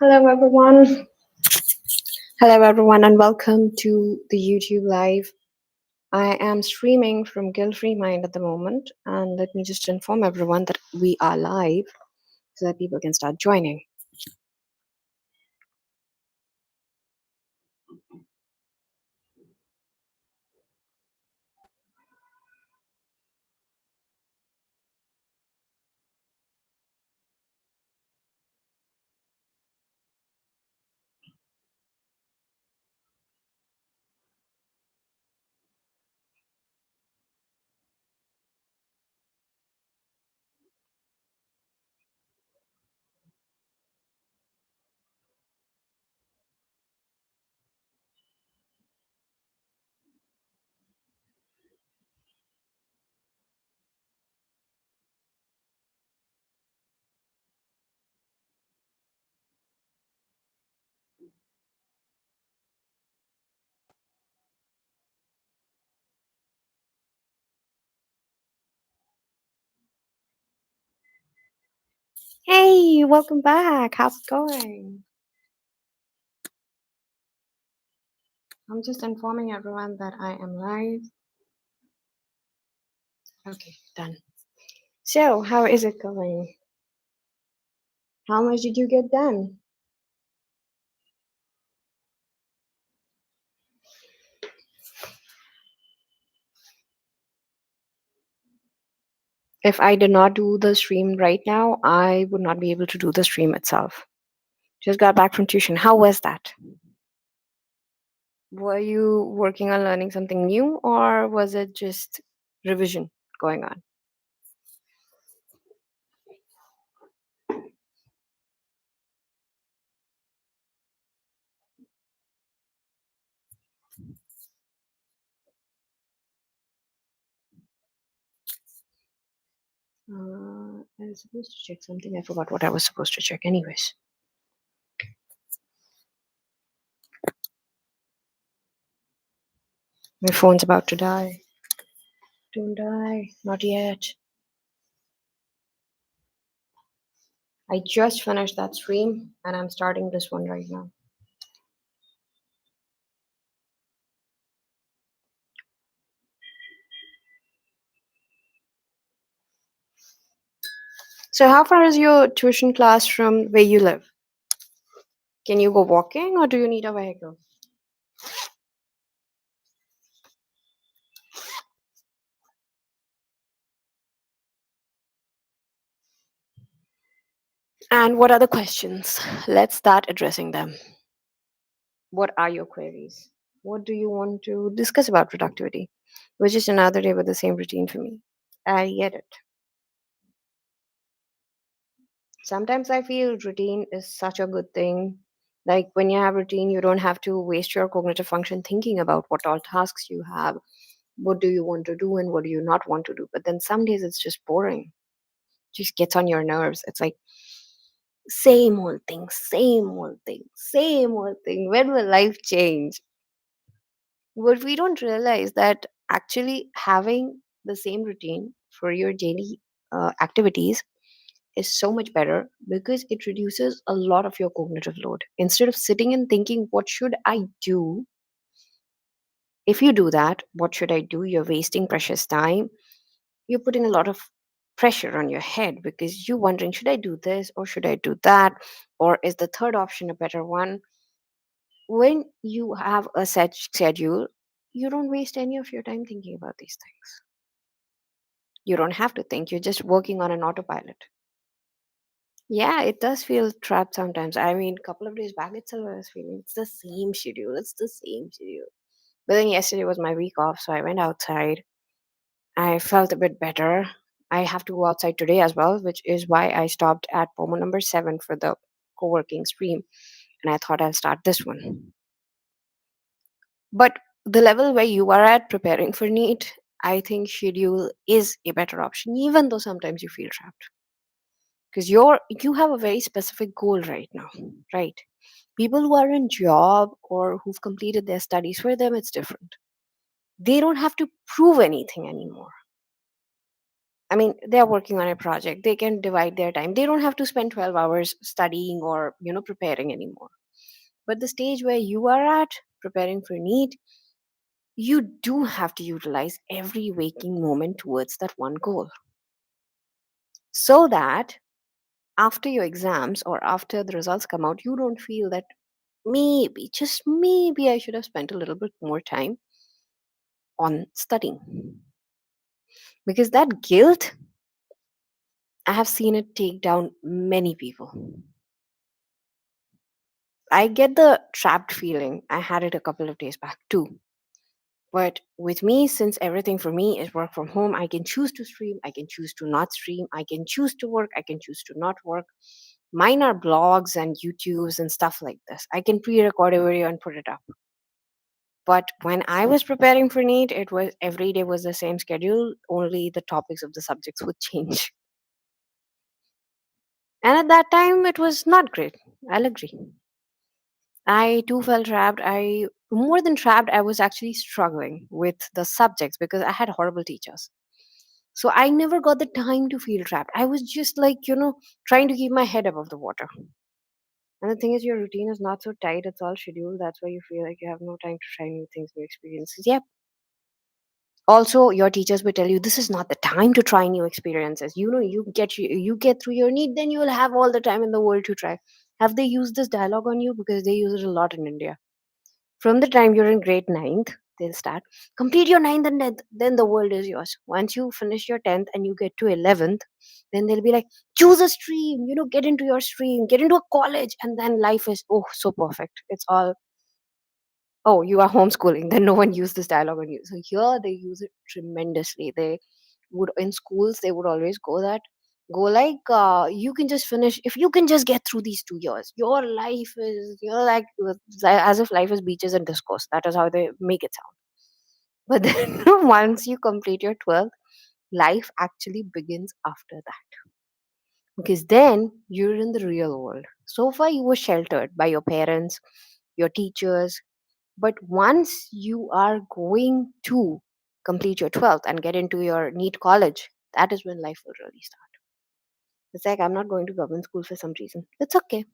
Hello, everyone. Hello, everyone, and welcome to the YouTube Live. I am streaming from Guilt Free Mind at the moment, and let me just inform everyone that we are live so that people can start joining. Hey, welcome back. How's it going? I'm just informing everyone that I am live. Okay, done. So, how is it going? How much did you get done? If I did not do the stream right now, I would not be able to do the stream itself. Just got back from tuition. How was that? Were you working on learning something new or was it just revision going on? I was supposed to check something. I forgot what I was supposed to check. Anyways, my phone's about to die. Don't die. Not yet. I just finished that stream and I'm starting this one right now. So, how far is your tuition class from where you live? Can you go walking or do you need a vehicle? And what are the questions? Let's start addressing them. What are your queries? What do you want to discuss about productivity? Which is another day with the same routine for me. I get it. Sometimes I feel routine is such a good thing. Like when you have routine, you don't have to waste your cognitive function thinking about what all tasks you have, what do you want to do and what do you not want to do. But then some days it's just boring. Just gets on your nerves. It's like same old thing, same old thing, same old thing. When will life change? But we don't realize that actually having the same routine for your daily activities is so much better because it reduces a lot of your cognitive load. Instead of sitting and thinking, what should I do? If you do that, what should I do? You're wasting precious time. You're putting a lot of pressure on your head because you're wondering, should I do this or should I do that? Or is the third option a better one? When you have a set schedule, you don't waste any of your time thinking about these things. You don't have to think, you're just working on an autopilot. Yeah, it does feel trapped sometimes. I mean, a couple of days back itself, I was feeling it's the same schedule, it's the same schedule. But then yesterday was my week off, so I went outside. I felt a bit better. I have to go outside today as well, which is why I stopped at Pomo number 7 for the co working stream. And I thought I'll start this one. But the level where you are at preparing for NEET, I think schedule is a better option, even though sometimes you feel trapped. Because you have a very specific goal right now, right? People who are in job or who've completed their studies, for them it's different. They don't have to prove anything anymore. I mean, they are working on a project. They can divide their time. They don't have to spend 12 hours studying or, preparing anymore. But the stage where you are at, preparing for NEET, you do have to utilize every waking moment towards that one goal. So that after your exams or after the results come out, you don't feel that maybe, just maybe, I should have spent a little bit more time on studying. Because that guilt, I have seen it take down many people. I get the trapped feeling. I had it a couple of days back too. But with me, since everything for me is work from home, I can choose to stream, I can choose to not stream, I can choose to work, I can choose to not work. Mine are blogs and YouTubes and stuff like this. I can pre record a video and put it up. But when I was preparing for NEET, it was every day was the same schedule, only the topics of the subjects would change. And at that time, it was not great. I'll agree. I too felt trapped. More than trapped, I was actually struggling with the subjects because I had horrible teachers. So I never got the time to feel trapped. I was just like, trying to keep my head above the water. And the thing is, your routine is not so tight, it's all scheduled. That's why you feel like you have no time to try new things, new experiences. Yep. Also, your teachers will tell you this is not the time to try new experiences. You get through your need, then you will have all the time in the world to try. Have they used this dialogue on you? Because they use it a lot in India. From the time you're in grade ninth, they'll start complete your ninth and 10th, then the world is yours. Once you finish your 10th and you get to 11th, then they'll be like, choose a stream, get into your stream, get into a college, and then life is, oh, so perfect. It's all, oh, you are homeschooling, then no one used this dialogue on you. So here they use it tremendously. They would, in schools, they would always go like, you can just finish, if you can just get through these 2 years, your life is, like, as if life is beaches and discourse. That is how they make it sound. But then once you complete your 12th, life actually begins after that. Because then you're in the real world. So far, you were sheltered by your parents, your teachers. But once you are going to complete your 12th and get into your NEET college, that is when life will really start. It's like, I'm not going to government school for some reason. It's okay.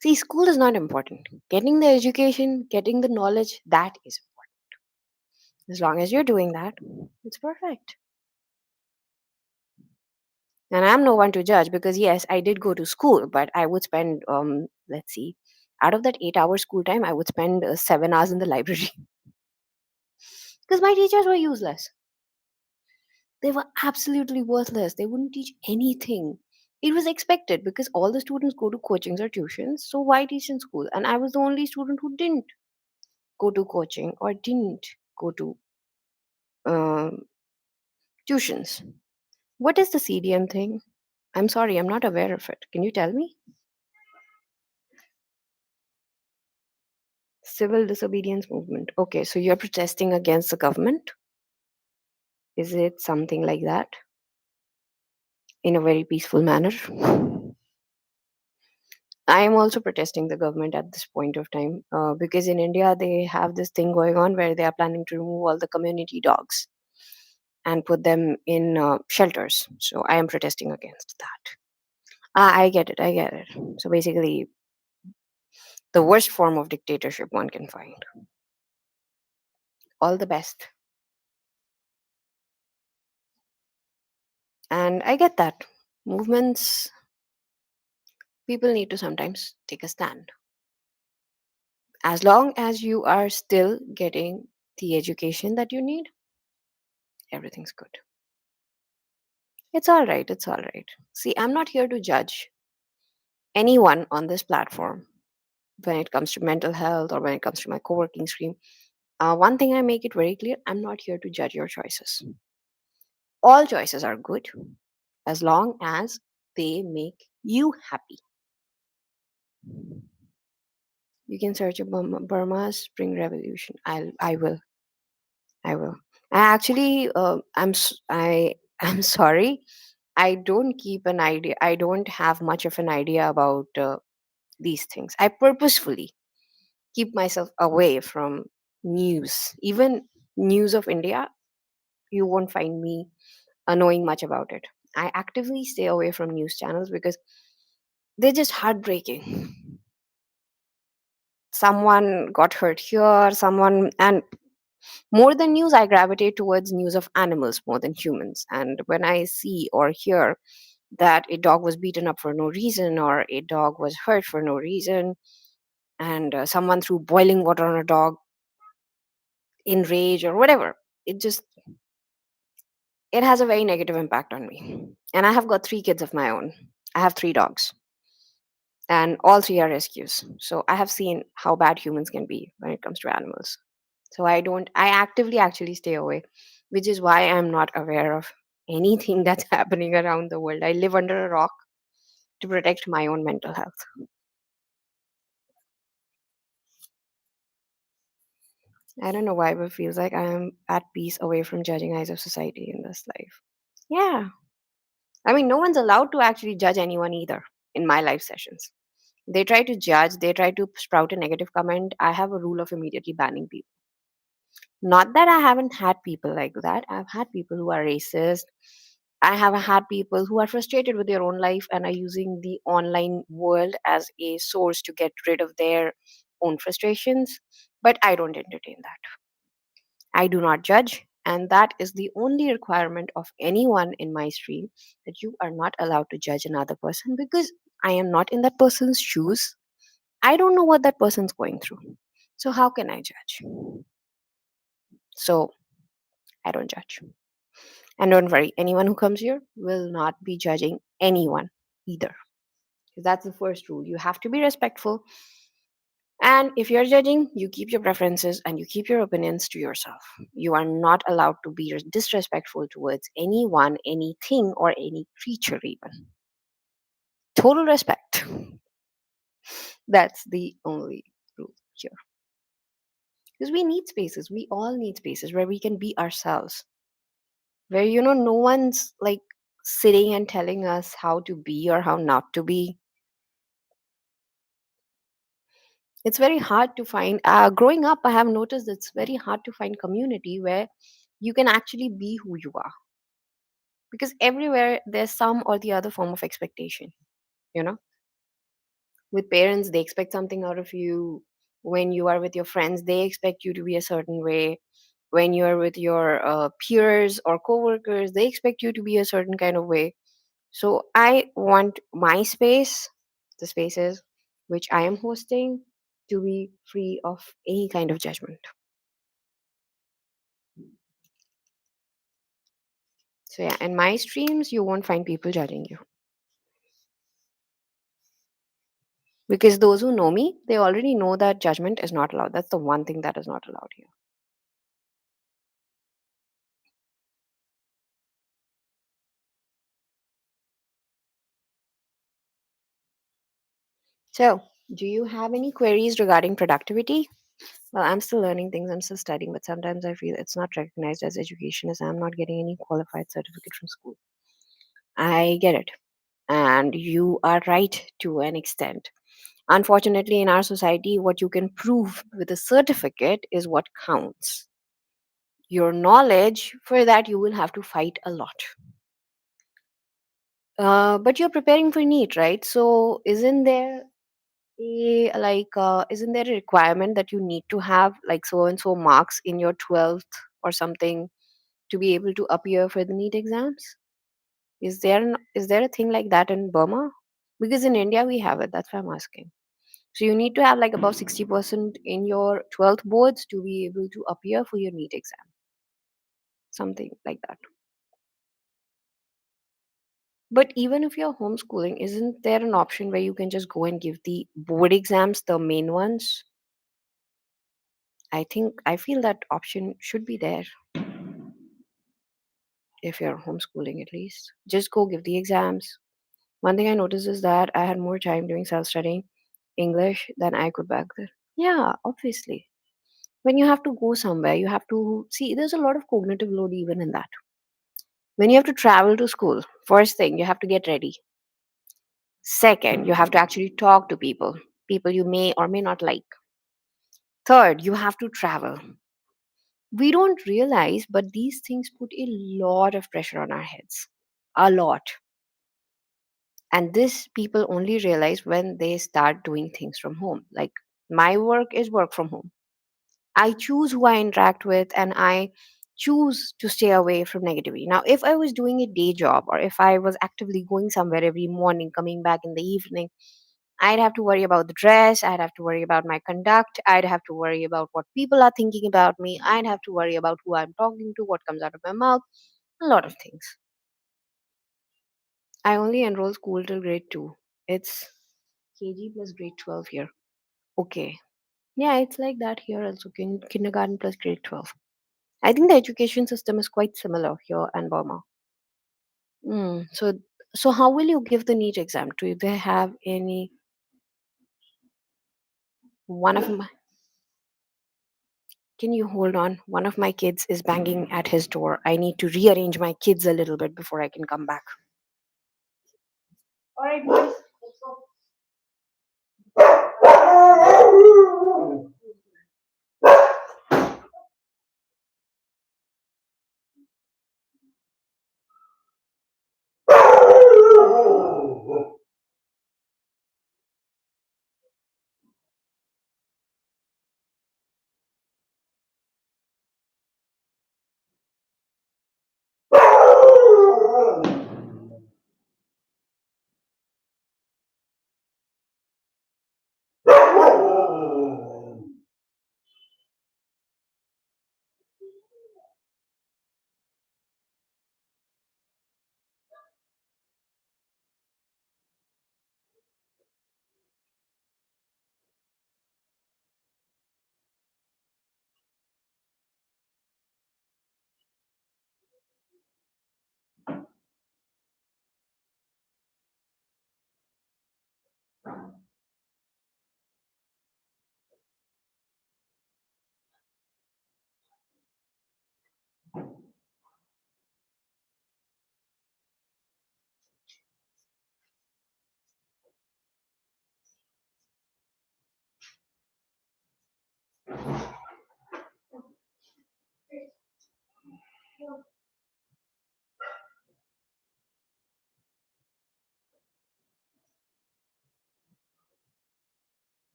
See, school is not important. Getting the education, getting the knowledge, that is important. As long as you're doing that, it's perfect. And I'm no one to judge because, yes, I did go to school, but I would spend, let's see, out of that 8 hour school time, I would spend 7 hours in the library because my teachers were useless. They were absolutely worthless. They wouldn't teach anything. It was expected because all the students go to coachings or tuitions. So why teach in school? And I was the only student who didn't go to coaching or didn't go to um, tuitions. What is the CDM thing? I'm sorry, I'm not aware of it. Can you tell me? Civil disobedience movement. Okay, so you're protesting against the government? Is it something like that in a very peaceful manner? I am also protesting the government at this point of time because in India they have this thing going on where they are planning to remove all the community dogs and put them in shelters. So I am protesting against that. I get it. I get it. So basically, the worst form of dictatorship one can find. All the best. And I get that. Movements, people need to sometimes take a stand. As long as you are still getting the education that you need, everything's good. It's all right. It's all right. See, I'm not here to judge anyone on this platform when it comes to mental health or when it comes to my co working stream. One thing I make it very clear, I'm not here to judge your choices. All choices are good as long as they make you happy. You can search up Burma's Spring Revolution. I will. I will. I actually, I'm sorry. I don't keep an idea. I don't have much of an idea about these things. I purposefully keep myself away from news, even news of India. You won't find me. knowing much about it. I actively stay away from news channels because they're just heartbreaking. Someone got hurt here, someone, and more than news, I gravitate towards news of animals more than humans. And when I see or hear that a dog was beaten up for no reason, or a dog was hurt for no reason, and someone threw boiling water on a dog in rage or whatever, it just, it has a very negative impact on me. And I have got 3 kids of my own. I have 3 dogs, and all 3 are rescues. So I have seen how bad humans can be when it comes to animals. So I actively actually stay away, which is why I'm not aware of anything that's happening around the world. I live under a rock to protect my own mental health. I don't know why, but it feels like I am at peace away from judging eyes of society in this life. Yeah. I mean, no one's allowed to actually judge anyone either in my live sessions. They try to judge, they try to sprout a negative comment. I have a rule of immediately banning people. Not that I haven't had people like that. I've had people who are racist. I have had people who are frustrated with their own life and are using the online world as a source to get rid of their own frustrations. But I don't entertain that. I do not judge. And that is the only requirement of anyone in my stream, that you are not allowed to judge another person, because I am not in that person's shoes. I don't know what that person's going through. So, how can I judge? So, I don't judge. And don't worry, anyone who comes here will not be judging anyone either. Because that's the first rule. You have to be respectful. And if you're judging, you keep your preferences and you keep your opinions to yourself. You are not allowed to be disrespectful towards anyone, anything, or any creature, even. Total respect. That's the only rule here. Because we need spaces. We all need spaces where we can be ourselves. Where, no one's like sitting and telling us how to be or how not to be. It's very hard to find, growing up, I have noticed it's very hard to find community where you can actually be who you are, because everywhere there's some or the other form of expectation. you know with parents, they expect something out of you. When you are with your friends, they expect you to be a certain way. When you're with your peers or coworkers, they expect you to be a certain kind of way. So I want my space, the spaces which I am hosting, to be free of any kind of judgment. So yeah, in my streams, you won't find people judging you, because those who know me, they already know that judgment is not allowed. That's the one thing that is not allowed here. So, do you have any queries regarding productivity? Well, I'm still learning things. I'm still studying, but sometimes I feel it's not recognized as education, as I'm not getting any qualified certificate from school. I get it, and you are right to an extent. Unfortunately, in our society, what you can prove with a certificate is what counts. Your knowledge, for that, you will have to fight a lot. But you're preparing for NEET, right? So, isn't there a requirement that you need to have like so and so marks in your 12th or something to be able to appear for the NEET exams? Is there a thing like that in Burma? Because in India we have it. That's why I'm asking. So you need to have like above 60% in your 12th boards to be able to appear for your NEET exam. Something like that. But even if you're homeschooling, isn't there an option where you can just go and give the board exams, the main ones? I feel that option should be there if you're homeschooling at least. Just go give the exams. One thing I noticed is that I had more time doing self studying English than I could back then. Yeah, obviously. When you have to go somewhere, you have to see, there's a lot of cognitive load even in that. When you have to travel to school, first thing, you have to get ready. Second, you have to actually talk to people you may or may not like. Third, you have to travel. We don't realize, but these things put a lot of pressure on our heads. A lot. And this people only realize when they start doing things from home. Like, my work is work from home. I choose who I interact with, and I choose to stay away from negativity. Now, if I was doing a day job, or if I was actively going somewhere every morning, coming back in the evening, I'd have to worry about the dress, I'd have to worry about my conduct, I'd have to worry about what people are thinking about me, I'd have to worry about who I'm talking to, what comes out of my mouth, a lot of things. I only enroll school till grade 2. It's KG plus grade 12 here. Okay. Yeah, it's like that here also, kindergarten plus grade 12. I think the education system is quite similar here in Burma. So how will you give the NEET exam? Do they have any one of my Can you hold on? One of my kids is banging at his door. I need to rearrange my kids a little bit before I can come back. All right, boys, let's go.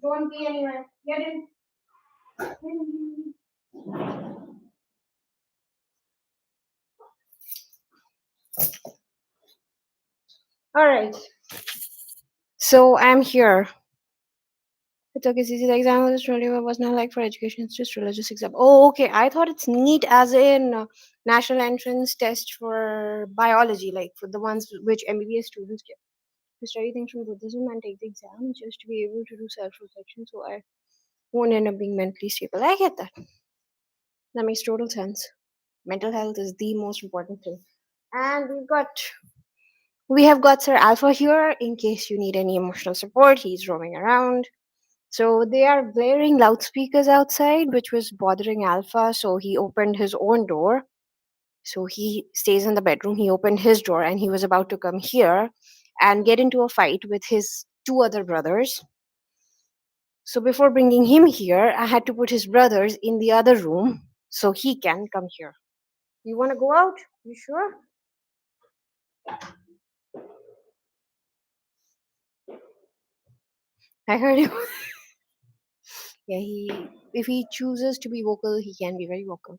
Don't be anywhere. Get in. All right. So I'm here. It's okay, CC. The exam was really was not like for education. It's just religious exam. Oh, okay. I thought it's neat as in national entrance test for biology, like for the ones which MBBS students get to study things from Buddhism and take the exam just to be able to do self-reflection. So I won't end up being mentally stable. I get that. That makes total sense. Mental health is the most important thing. And we have got Sir Alpha here in case you need any emotional support. He's roaming around. So they are blaring loudspeakers outside, which was bothering Alpha. So he opened his own door. So he stays in the bedroom. He opened his door and he was about to come here and get into a fight with his two other brothers. So before bringing him here, I had to put his brothers in the other room so he can come here. You want to go out? You sure? I heard him. Yeah, he if he chooses to be vocal, he can be very vocal.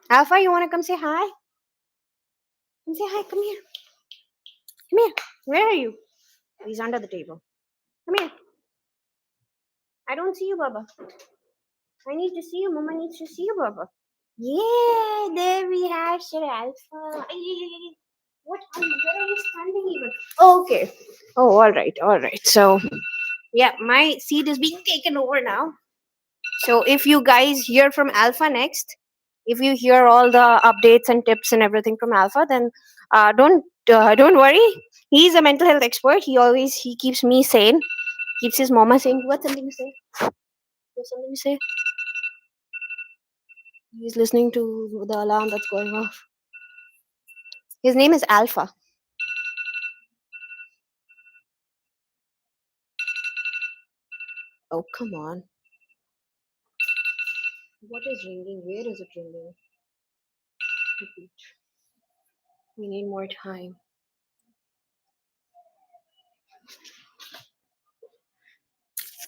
Alpha, you want to come say hi? Come say hi. Come here. Come here. Where are you? He's under the table. Come here. I don't see you, Baba. I need to see you. Mama needs to see you, Baba. Yeah, there we have Sir Alpha. What are you? Where are you standing even? Oh, okay. Oh, all right, all right. So, yeah, my seat is being taken over now. So, if you guys hear from Alpha next, if you hear all the updates and tips and everything from Alpha, then don't worry. He's a mental health expert. He keeps me sane. Keeps his mama saying, "What's something to say? What's something to say?" He's listening to the alarm that's going off. His name is Alpha. Oh, come on. What is ringing? Where is it ringing? Repeat. We need more time.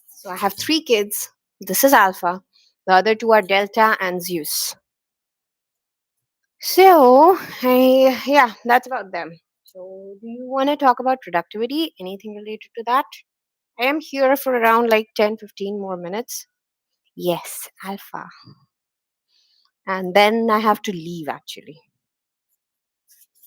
So I have three kids. This is Alpha. The other two are Delta and Zeus. So, yeah, that's about them. So, do you want to talk about productivity? Anything related to that? I am here for around like 10-15 more minutes. Yes, Alpha. And then I have to leave actually.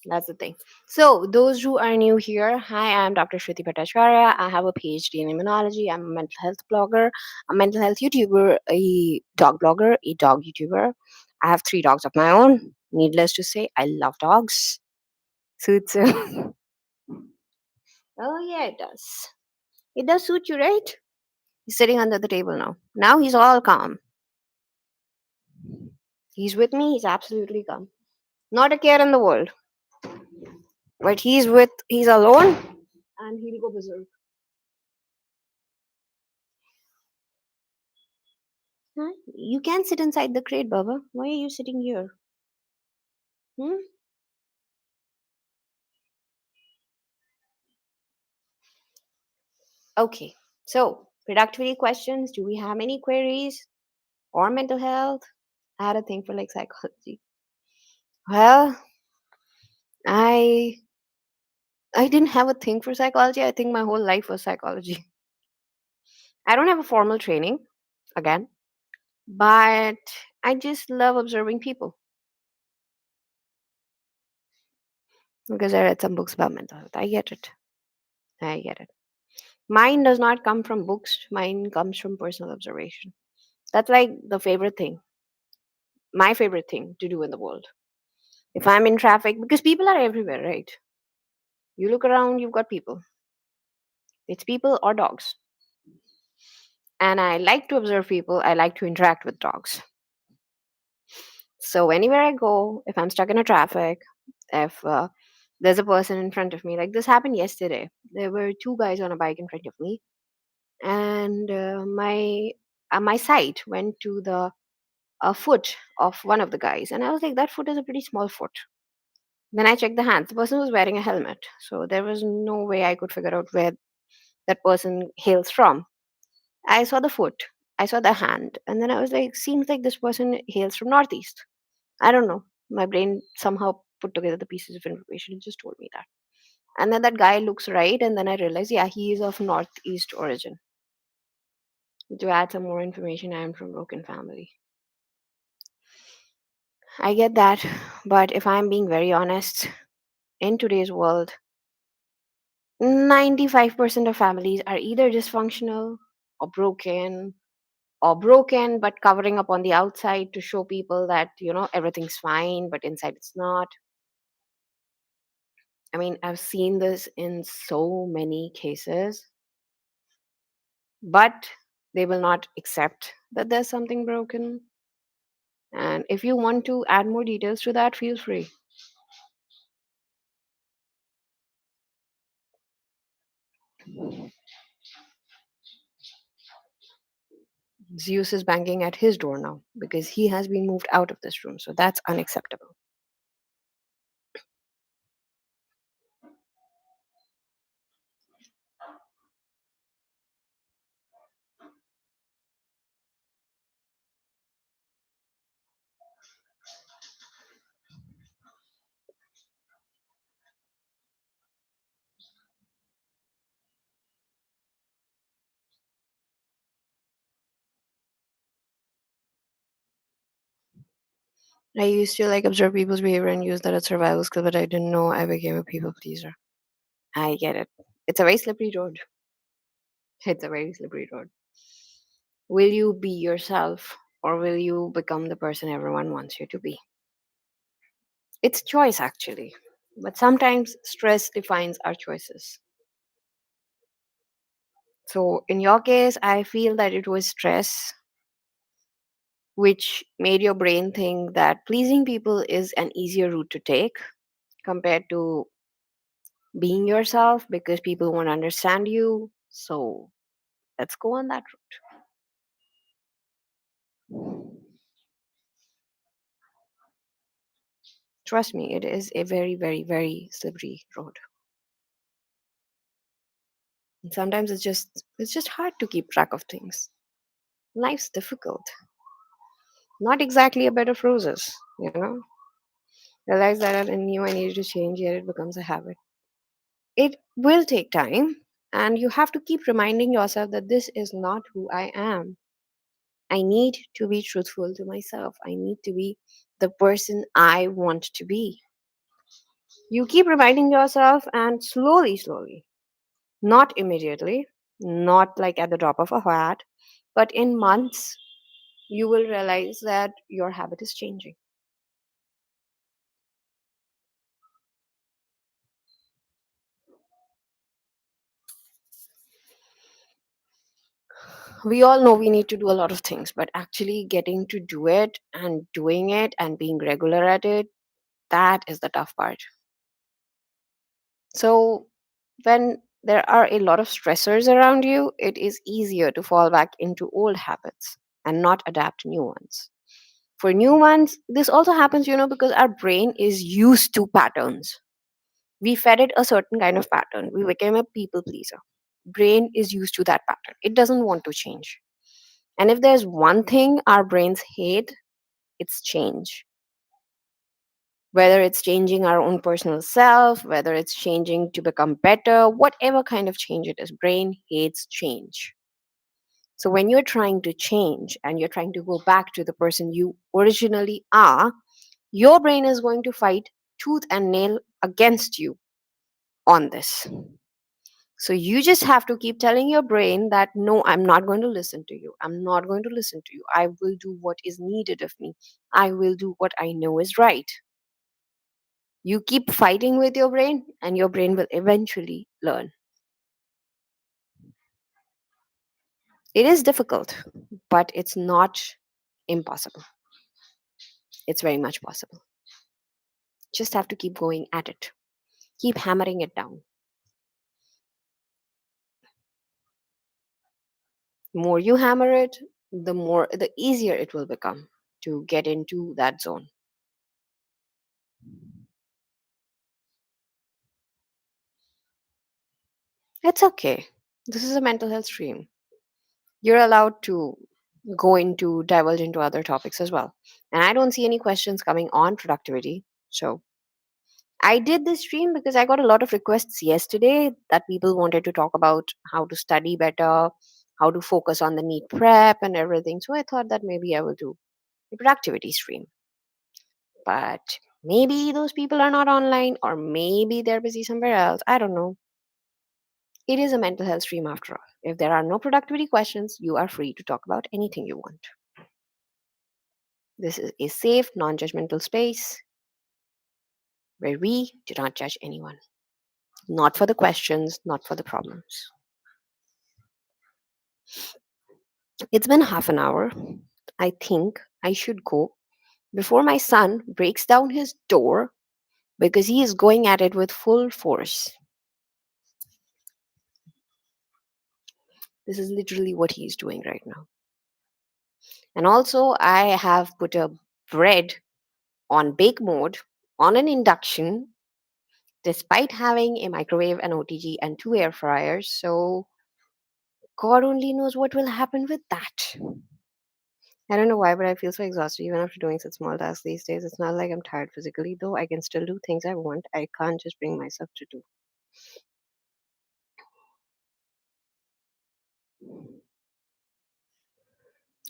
That's the thing. So, those who are new here, hi, I'm Dr. Shruti Bhattacharya. I have a PhD in immunology. I'm a mental health blogger, a mental health YouTuber, a dog blogger, a dog YouTuber. I have three dogs of my own. Needless to say, I love dogs. Suits him. Oh, yeah, it does. It does suit you, right? He's sitting under the table now. Now he's all calm. He's with me. He's absolutely calm. Not a care in the world. But he's alone and he'll go berserk. Huh? You can sit inside the crate, Baba. Why are you sitting here? Hmm? Okay. So, productivity questions. Do we have any queries or mental health? I had a thing for like psychology. Well, I I didn't have a thing for psychology. I think my whole life was psychology. I don't have a formal training again, but I just love observing people because I read some books about mental health. I get it. I get it. Mine does not come from books. Mine comes from personal observation. That's like the favorite thing, my favorite thing to do in the world. If I'm in traffic, because people are everywhere, right? You look around, you've got people. It's people or dogs. And I like to observe people. I like to interact with dogs. So anywhere I go, if I'm stuck in a traffic, if there's a person in front of me, like this happened yesterday. There were two guys on a bike in front of me, and my sight went to the foot of one of the guys, and I was like, that foot is a pretty small foot. Then I checked the hands. The person was wearing a helmet, so there was no way I could figure out where that person hails from. I saw the foot, I saw the hand, and then I was like, seems like this person hails from Northeast. I don't know. My brain somehow put together the pieces of information and just told me that. And then that guy looks right, and then I realized, yeah, he is of Northeast origin. To add some more information, I am from broken family. I get that, but if I'm being very honest, in today's world, 95% of families are either dysfunctional or broken but covering up on the outside to show people that everything's fine but inside it's not. I mean, I've seen this in so many cases, but they will not accept that there's something broken. And if you want to add more details to that, feel free. Zeus is banging at his door now because he has been moved out of this room. So that's unacceptable. I used to like observe people's behavior and use that as survival skill, but I didn't know I became a people pleaser. I get it. It's a very slippery road. It's a very slippery road. Will you be yourself or will you become the person everyone wants you to be? It's choice actually. But sometimes stress defines our choices. So in your case, I feel that it was stress which made your brain think that pleasing people is an easier route to take compared to being yourself because people won't understand you. So let's go on that route. Trust me, it is a very, very, very slippery road. And sometimes it's just hard to keep track of things. Life's difficult. Not exactly a bed of roses, you know? Realize that I knew I needed to change, yet it becomes a habit. It will take time, and you have to keep reminding yourself that this is not who I am. I need to be truthful to myself. I need to be the person I want to be. You keep reminding yourself, and slowly, slowly, not immediately, not like at the drop of a hat, but in months, you will realize that your habit is changing. We all know we need to do a lot of things, but actually getting to do it and doing it and being regular at it, that is the tough part. So, when there are a lot of stressors around you, it is easier to fall back into old habits and not adapt new ones. For new ones, this also happens, because our brain is used to patterns. We fed it a certain kind of pattern. We became a people pleaser. Brain is used to that pattern. It doesn't want to change. And if there's one thing our brains hate, it's change. Whether it's changing our own personal self, whether it's changing to become better, whatever kind of change it is, brain hates change. So when you're trying to change and you're trying to go back to the person you originally are, your brain is going to fight tooth and nail against you on this. So you just have to keep telling your brain that no, I'm not going to listen to you. I'm not going to listen to you. I will do what is needed of me. I will do what I know is right. You keep fighting with your brain, and your brain will eventually learn. It is difficult, but it's not impossible. It's very much possible. Just have to keep going at it, keep hammering it down. The more you hammer it, the easier it will become to get into that zone. It's okay. This is a mental health stream. You're allowed to divulge into other topics as well. And I don't see any questions coming on productivity. So I did this stream because I got a lot of requests yesterday that people wanted to talk about how to study better, how to focus on the NEET prep and everything. So I thought that maybe I will do a productivity stream. But maybe those people are not online or maybe they're busy somewhere else. I don't know. It is a mental health stream after all. If there are no productivity questions, you are free to talk about anything you want. This is a safe, non judgmental space where we do not judge anyone. Not for the questions, not for the problems. It's been half an hour. I think I should go before my son breaks down his door because he is going at it with full force. This is literally what he is doing right now. And also, I have put a bread on bake mode on an induction despite having a microwave, an OTG, and two air fryers. So, God only knows what will happen with that. I don't know why, but I feel so exhausted even after doing such small tasks these days. It's not like I'm tired physically, though. I can still do things I want. I can't just bring myself to do.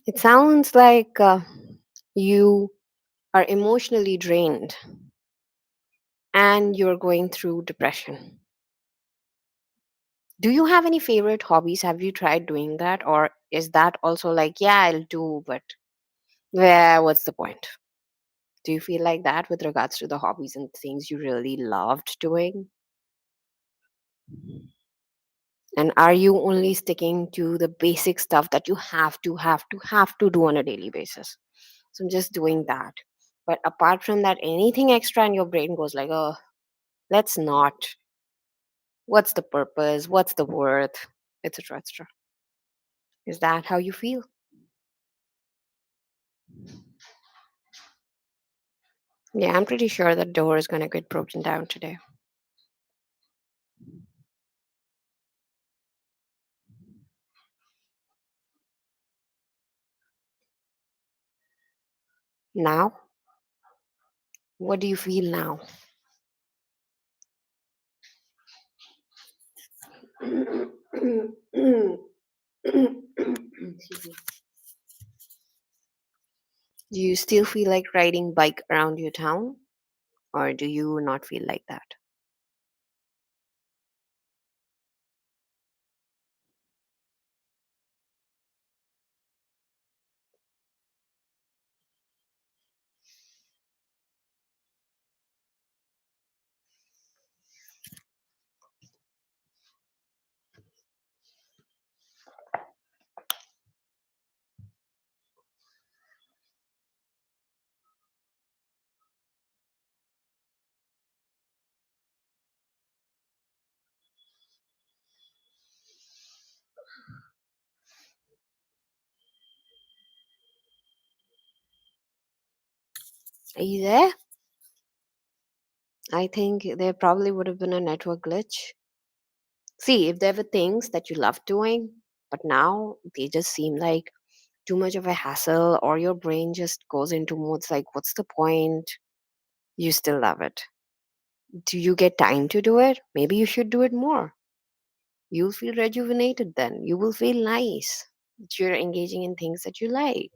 It sounds like you are emotionally drained and you're going through depression. Do you have any favorite hobbies? Have you tried doing that? Or is that also like, yeah, I'll do, but yeah, what's the point? Do you feel like that with regards to the hobbies and things you really loved doing? And are you only sticking to the basic stuff that you have to do on a daily basis? So I'm just doing that. But apart from that, anything extra and your brain goes like, oh, let's not. What's the purpose? What's the worth? Etc. etc. Is that how you feel? Yeah, I'm pretty sure that door is gonna get broken down today. Now, what do you feel now? Excuse me. Do you still feel like riding bike around your town, or do you not feel like that? Are you there? I think there probably would have been a network glitch. See, if there were things that you loved doing, but now they just seem like too much of a hassle, or your brain just goes into modes like, what's the point? You still love it. Do you get time to do it? Maybe you should do it more. You'll feel rejuvenated then. You will feel nice that you're engaging in things that you like.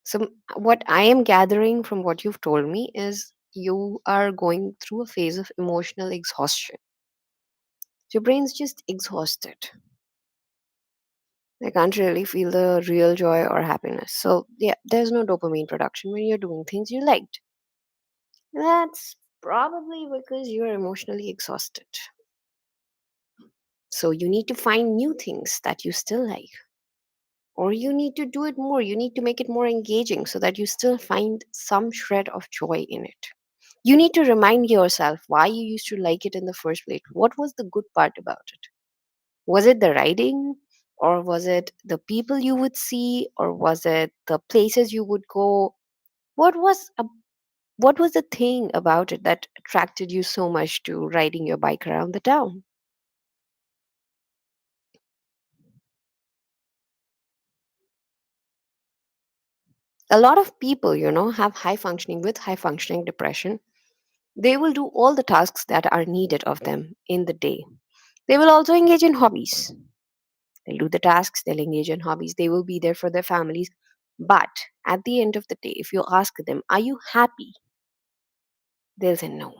So, what I am gathering from what you've told me is you are going through a phase of emotional exhaustion. Your brain's just exhausted. They can't really feel the real joy or happiness. So, yeah, there's no dopamine production when you're doing things you liked. That's probably because you're emotionally exhausted. So, you need to find new things that you still like, or you need to do it more. You need to make it more engaging so that you still find some shred of joy in it. You need to remind yourself why you used to like it in the first place. What was the good part about it? Was it the writing, or was it the people you would see, or was it the places you would go? What was a, what was the thing about it that attracted you so much to riding your bike around the town? A lot of people, have high functioning depression. They will do all the tasks that are needed of them in the day. They will also engage in hobbies. They'll do the tasks, they'll engage in hobbies, they will be there for their families. But at the end of the day, if you ask them, are you happy? They'll say no.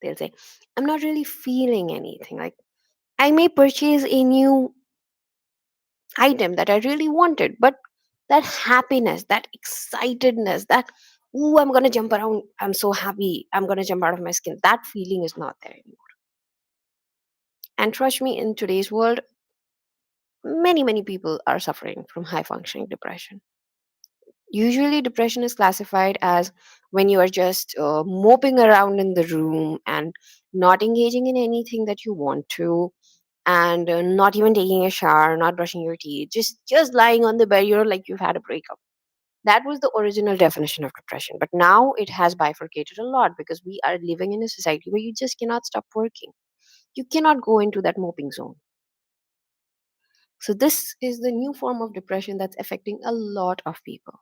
They'll say, I'm not really feeling anything. Like, I may purchase a new item that I really wanted, but that happiness, that excitedness, that, ooh, I'm going to jump around, I'm so happy, I'm going to jump out of my skin, that feeling is not there anymore. And trust me, in today's world, many people are suffering from high functioning depression. Usually, depression is classified as when you are just moping around in the room and not engaging in anything that you want to. and not even taking a shower, not brushing your teeth, just lying on the bed, like you've had a breakup. That was the original definition of depression. But now it has bifurcated a lot because we are living in a society where you just cannot stop working. You cannot go into that moping zone. So this is the new form of depression that's affecting a lot of people.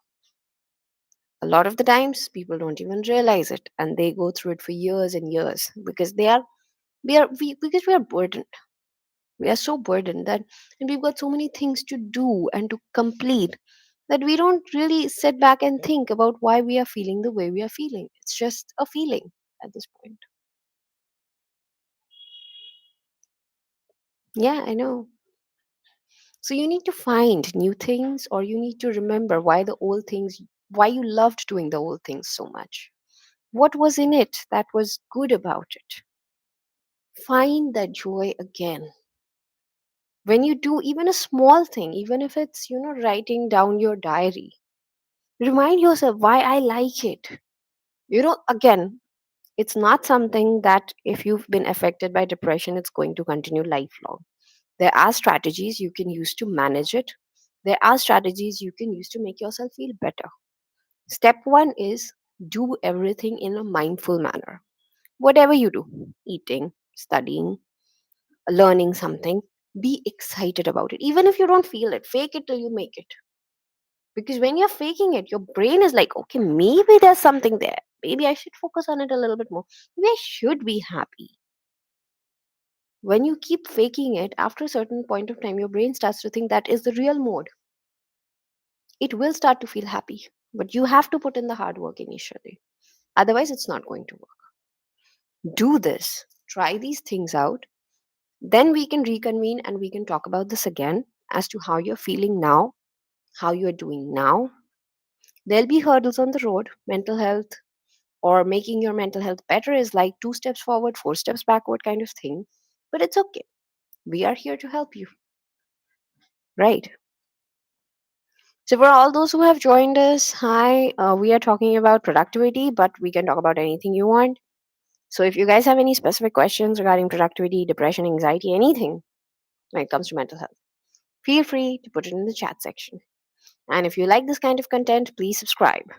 A lot of the times people don't even realize it and they go through it for years and years because because we are burdened. We are so burdened that, and we've got so many things to do and to complete, that we don't really sit back and think about why we are feeling the way we are feeling. It's just a feeling at this point. Yeah, I know. So you need to find new things, or you need to remember why you loved doing the old things so much. What was in it that was good about it? Find that joy again. When you do even a small thing, even if it's, writing down your diary, remind yourself why I like it. Again, it's not something that if you've been affected by depression, it's going to continue lifelong. There are strategies you can use to manage it. There are strategies you can use to make yourself feel better. Step one is do everything in a mindful manner. Whatever you do, eating, studying, learning something, be excited about it. Even if you don't feel it, fake it till you make it. Because when you're faking it, your brain is like, okay, maybe there's something there. Maybe I should focus on it a little bit more. Maybe I should be happy. When you keep faking it, after a certain point of time, your brain starts to think that is the real mode. It will start to feel happy. But you have to put in the hard work initially. Otherwise, it's not going to work. Do this. Try these things out. Then we can reconvene and we can talk about this again as to how you're feeling now, how you're doing now. There'll be hurdles on the road. Mental health or making your mental health better is like 2 steps forward, 4 steps backward kind of thing. But it's okay. We are here to help you, right? So, for all those who have joined us, hi, we are talking about productivity, but we can talk about anything you want. So, if you guys have any specific questions regarding productivity, depression, anxiety, anything when it comes to mental health, feel free to put it in the chat section. And if you like this kind of content, please subscribe.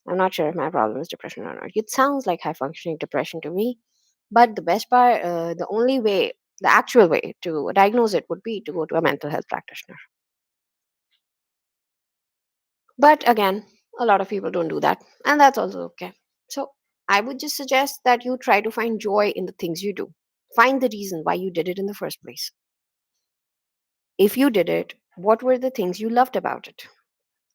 I'm not sure if my problem is depression or not. It sounds like high functioning depression to me. But the best part, the only way, the actual way to diagnose it would be to go to a mental health practitioner. But again, a lot of people don't do that, and that's also okay. So I would just suggest that you try to find joy in the things you do. Find the reason why you did it in the first place. If you did it, what were the things you loved about it?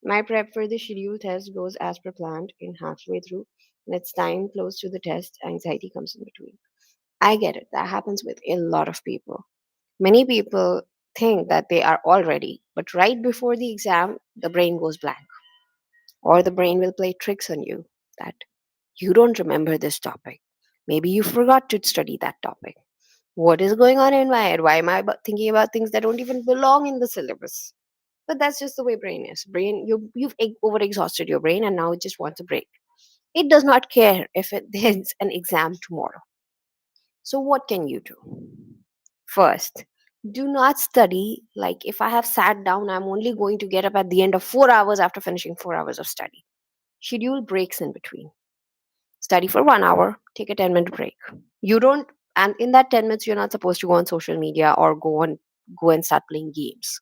My prep for the schedule test goes as per planned in halfway through, and it's time close to the test, anxiety comes in between. I get it. That happens with a lot of people. Many people think that they are all ready, but right before the exam, the brain goes blank, or the brain will play tricks on you that you don't remember this topic. Maybe you forgot to study that topic. What is going on in my head? Why am I thinking about things that don't even belong in the syllabus? But that's just the way brain is. You've overexhausted your brain, and now it just wants a break. It does not care if there's an exam tomorrow. So what can you do? First, do not study like if I have sat down, I'm only going to get up at the end of 4 hours after finishing 4 hours of study. Schedule breaks in between. Study for 1 hour, take a 10-minute break. You don't, and in that 10 minutes, you're not supposed to go on social media or go and start playing games.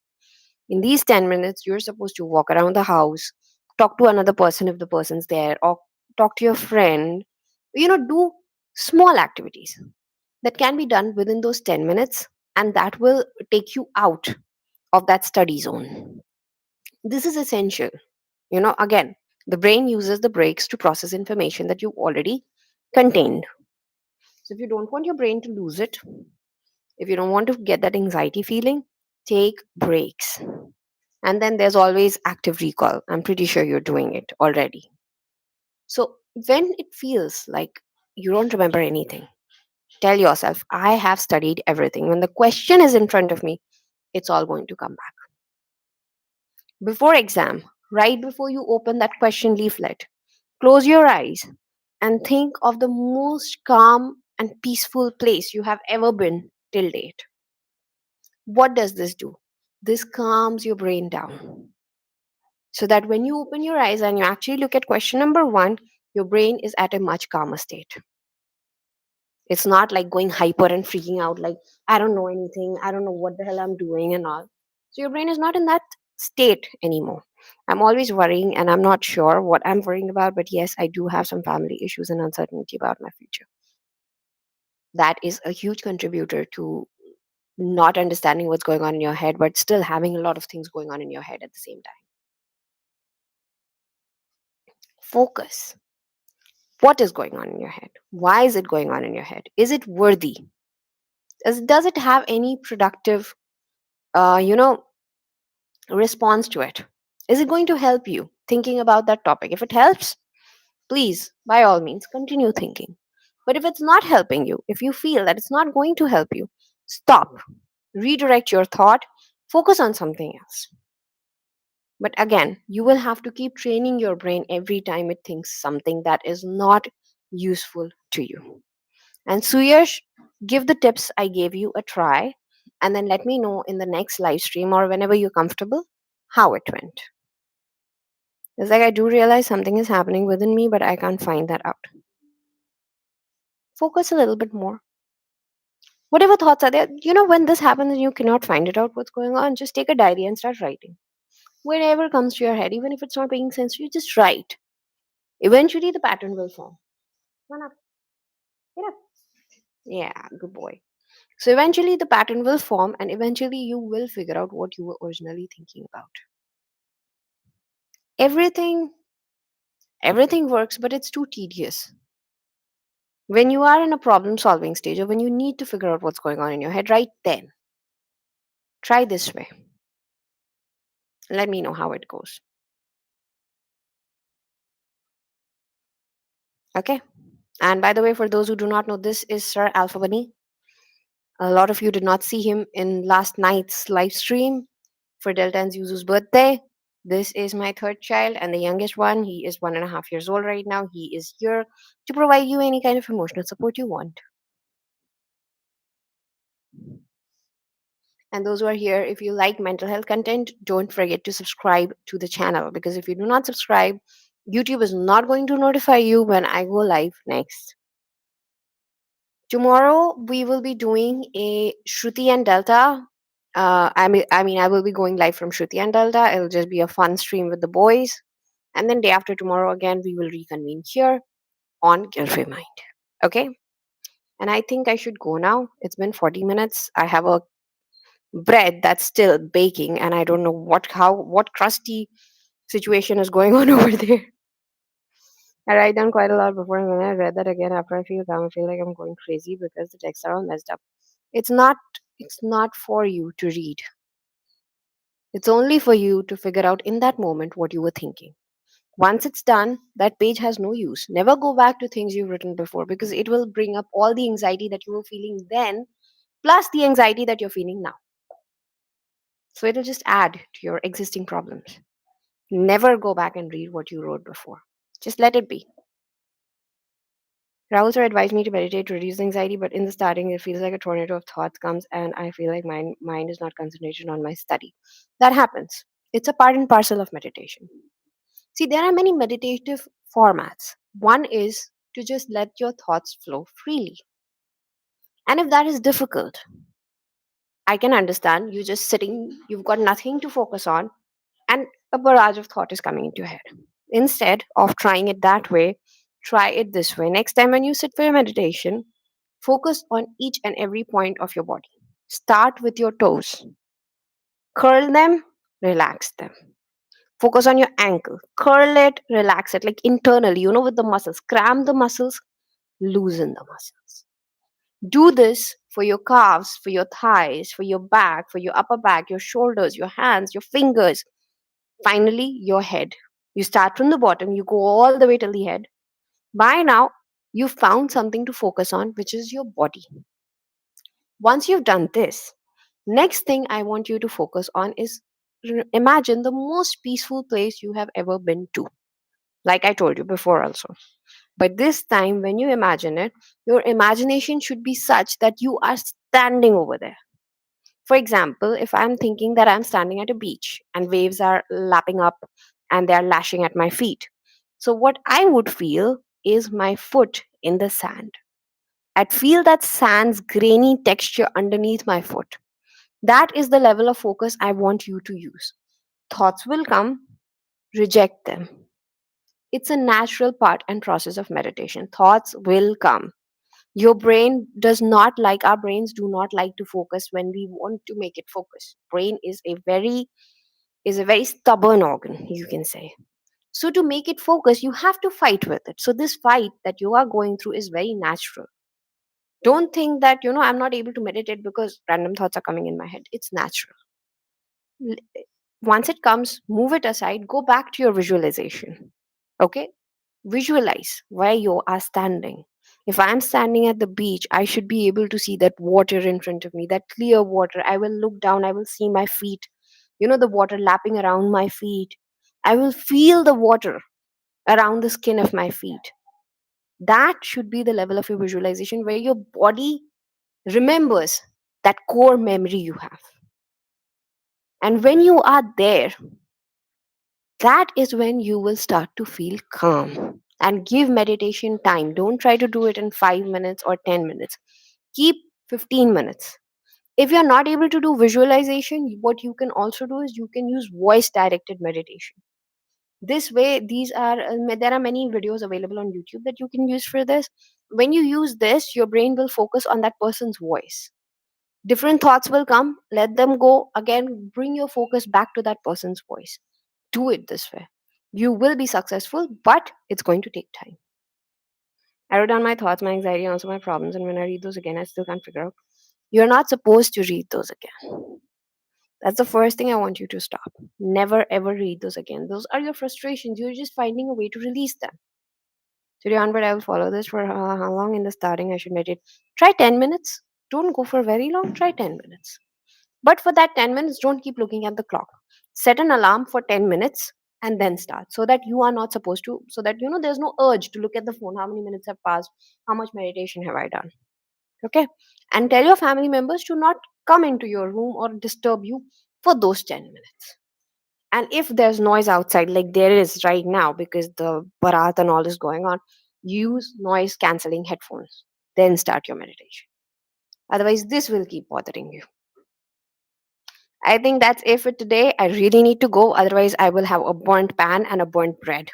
In these 10 minutes, you're supposed to walk around the house, talk to another person if the person's there, or talk to your friend. Do small activities that can be done within those 10 minutes, and that will take you out of that study zone. This is essential. Again, the brain uses the breaks to process information that you already contained. So if you don't want your brain to lose it, if you don't want to get that anxiety feeling, take breaks. And then there's always active recall. I'm pretty sure you're doing it already. So when it feels like you don't remember anything, tell yourself, I have studied everything. When the question is in front of me, it's all going to come back. Before exam, right before you open that question leaflet, close your eyes and think of the most calm and peaceful place you have ever been till date. What does this do? This calms your brain down so that when you open your eyes and you actually look at question number one, your brain is at a much calmer state. It's not like going hyper and freaking out, like, I don't know anything, I don't know what the hell I'm doing, and all. So your brain is not in that state anymore. I'm always worrying and I'm not sure what I'm worrying about, but yes, I do have some family issues and uncertainty about my future. That is a huge contributor to not understanding what's going on in your head, but still having a lot of things going on in your head at the same time. Focus. What is going on in your head? Why is it going on in your head? Is it worthy? Does it have any productive, uh, you know, response to it? Is it going to help you thinking about that topic? If it helps, please, by all means, continue thinking. But if it's not helping you, if you feel that it's not going to help you, stop, redirect your thought, focus on something else. But again, you will have to keep training your brain every time it thinks something that is not useful to you. And Suyash, give the tips I gave you a try and then let me know in the next live stream or whenever you're comfortable how it went. It's like I do realize something is happening within me, but I can't find that out. Focus a little bit more. Whatever thoughts are there, when this happens and you cannot find it out what's going on, just take a diary and start writing. Whatever comes to your head, even if it's not making sense to you, just write. Eventually, the pattern will form. Come on up. Get up. Yeah, good boy. So, eventually, the pattern will form, and eventually, you will figure out what you were originally thinking about. Everything, everything works, but it's too tedious. When you are in a problem solving stage or when you need to figure out what's going on in your head right then, try this way. Let me know how it goes. Okay. And by the way, for those who do not know, this is Sir Alpha Bunny. A lot of you did not see him in last night's live stream for Delta and Zuzu's birthday. This is my third child and the youngest one. He is 1.5 years old right now. He is here to provide you any kind of emotional support you want. And those who are here, if you like mental health content, don't forget to subscribe to the channel, because if you do not subscribe, YouTube is not going to notify you when I go live next. Tomorrow we will be doing a Shruti and Delta. I will be going live from Shruti and Delta. It'll just be a fun stream with the boys, and then day after tomorrow again we will reconvene here on Girlfriend Mind. Okay, and I think I should go now. It's been 40 minutes. I have a bread that's still baking, and I don't know what crusty situation is going on over there. I write down quite a lot before, and when I read that again after I feel calm, I feel like I'm going crazy because the texts are all messed up. It's not it's not for you to read. It's only for you to figure out in that moment what you were thinking. Once it's done, that page has no use. Never go back to things you've written before, because it will bring up all the anxiety that you were feeling then, plus the anxiety that you're feeling now. So it'll just add to your existing problems. Never go back and read what you wrote before. Just let it be. Rahul sir advised me to meditate to reduce anxiety, but in the starting, it feels like a tornado of thoughts comes, and I feel like my mind is not concentrated on my study. That happens. It's a part and parcel of meditation. See, there are many meditative formats. One is to just let your thoughts flow freely. And if that is difficult, I can understand you just sitting, you've got nothing to focus on, and a barrage of thought is coming into your head. Instead of trying it that way, try it this way. Next time when you sit for your meditation, focus on each and every point of your body. Start with your toes. Curl them, relax them. Focus on your ankle. Curl it, relax it, like internally, with the muscles. Cramp the muscles, loosen the muscles. Do this for your calves, for your thighs, for your back, for your upper back, your shoulders, your hands, your fingers. Finally, your head. You start from the bottom, you go all the way till the head. By now, you've found something to focus on, which is your body. Once you've done this, next thing I want you to focus on is imagine the most peaceful place you have ever been to. Like I told you before, also. But this time, when you imagine it, your imagination should be such that you are standing over there. For example, if I'm thinking that I'm standing at a beach and waves are lapping up and they are lashing at my feet, so what I would feel is my foot in the sand. I'd feel that sand's grainy texture underneath my foot. That is the level of focus I want you to use. Thoughts will come, reject them. It's a natural part and process of meditation. Thoughts will come. Your brain does not like, our brains do not like to focus when we want to make it focus. Brain is a very stubborn organ, you can say. So to make it focus, you have to fight with it. So this fight that you are going through is very natural. Don't think that, I'm not able to meditate because random thoughts are coming in my head. It's natural. L- Once it comes, move it aside, go back to your visualization. Okay? Visualize where you are standing. If I'm standing at the beach, I should be able to see that water in front of me, that clear water. I will look down, I will see my feet, the water lapping around my feet. I will feel the water around the skin of my feet. That should be the level of your visualization where your body remembers that core memory you have. And when you are there, that is when you will start to feel calm. And give meditation time. Don't try to do it in 5 minutes or 10 minutes. Keep 15 minutes. If you're not able to do visualization, what you can also do is you can use voice directed meditation. This way, there are many videos available on YouTube that you can use for this. When you use this, your brain will focus on that person's voice. Different thoughts will come, let them go. Again, bring your focus back to that person's voice. Do it this way. You will be successful, but it's going to take time. I wrote down my thoughts, my anxiety, and also my problems, and when I read those again, I still can't figure out. You're not supposed to read those again. That's the first thing I want you to stop. Never ever read those again. Those are your frustrations. You're just finding a way to release them. Today onward, I will follow this for how long in the starting I should meditate. Try 10 minutes. Don't go for very long. Try 10 minutes. But for that 10 minutes, don't keep looking at the clock. Set an alarm for 10 minutes and then start so that you are not supposed to, so that there's no urge to look at the phone. How many minutes have passed? How much meditation have I done? Okay. And tell your family members to not come into your room or disturb you for those 10 minutes. And if there's noise outside, like there is right now because the barat and all is going on, use noise cancelling headphones. Then start your meditation. Otherwise, this will keep bothering you. I think that's it for today. I really need to go. Otherwise, I will have a burnt pan and a burnt bread.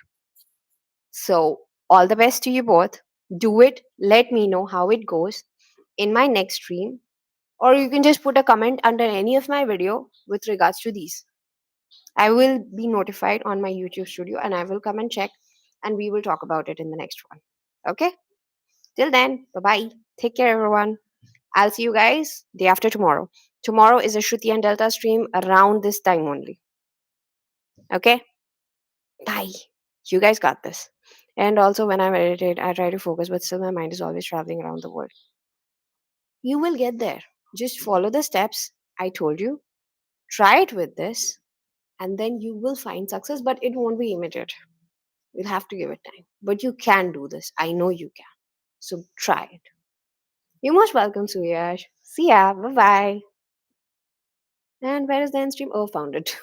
So, all the best to you both. Do it. Let me know how it goes in my next stream. Or you can just put a comment under any of my video with regards to these. I will be notified on my YouTube studio and I will come and check and we will talk about it in the next one. Okay? Till then, bye bye. Take care, everyone. I'll see you guys day after tomorrow. Tomorrow is a Shruti and Delta stream around this time only. Okay? Bye. You guys got this. And also, when I meditate, I try to focus, but still my mind is always traveling around the world. You will get there. Just follow the steps I told you. Try it with this, and then you will find success, but it won't be immediate. You'll have to give it time. But you can do this. I know you can. So try it. You're most welcome, Suyash. See ya. Bye bye. And where is the end stream? Oh, found it.